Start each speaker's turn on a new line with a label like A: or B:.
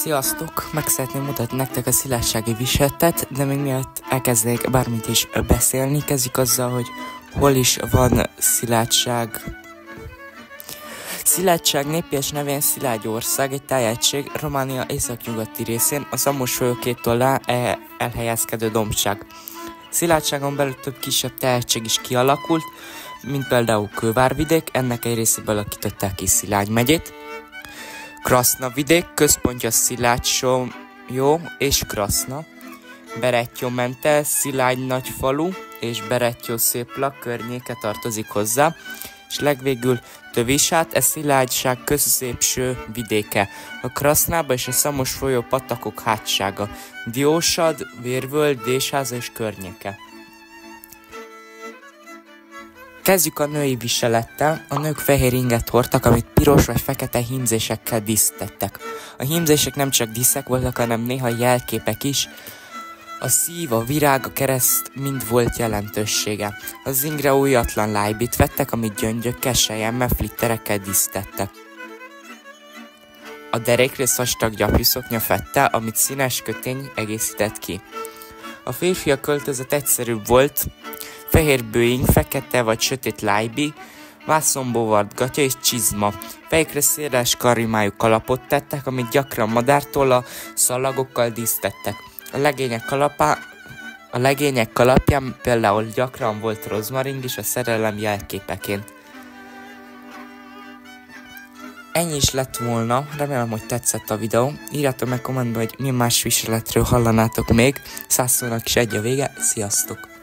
A: Sziasztok! Meg szeretném mutatni nektek a szilárdsági viseletet, de még mielőtt elkezdnék bármit is beszélni, kezdjük azzal, hogy hol is van Szilárdság. Szilárdság népies nevén Szilágyország, egy tájegység Románia északnyugati részén, a Zamost folyó két oldalán elhelyezkedő dombság. Szilárdságon belül több kisebb tájegység is kialakult, mint például Kővárvidék, ennek egy részéből alakították ki Szilágy megyét. Kraszna vidék, központja Szilágy-Sólyom és Kraszna, Berettyó-Mentel, Szilágy nagyfalu és Berettyó-Széplak környéke tartozik hozzá, és legvégül Tövisát, ez Szilágyság középső vidéke, a Krasznába és a Zamost folyó patakok hátsága, Diósad, Vérvöld, Désháza és környéke. Kezdjük a női viselettel. A nők fehér inget hordtak, amit piros vagy fekete hímzésekkel díszítettek. A hímzések nem csak díszek voltak, hanem néha jelképek is. A szív, a virág, a kereszt mind volt jelentősége. Az ingre újatlan lájbit vettek, amit gyöngyökkel, selyemmel, flitterekkel díszítettek. A derékrész vastag gyapjuszoknya fette, amit színes kötény egészített ki. A férfiak költözet egyszerűbb volt, fehér bőing, fekete vagy sötét lájbi, vászonbóvart gatya és csizma. Fejükre széles karrimájú kalapot tettek, amit gyakran madártolla, szalagokkal dísztettek. A legények kalapján például gyakran volt rozmaring is a szerelem jelképeként. Ennyi is lett volna, remélem, hogy tetszett a videó. Írjátok meg kommentbe, hogy mi más viseletről hallanátok még. 100 szónak is egy a vége, sziasztok!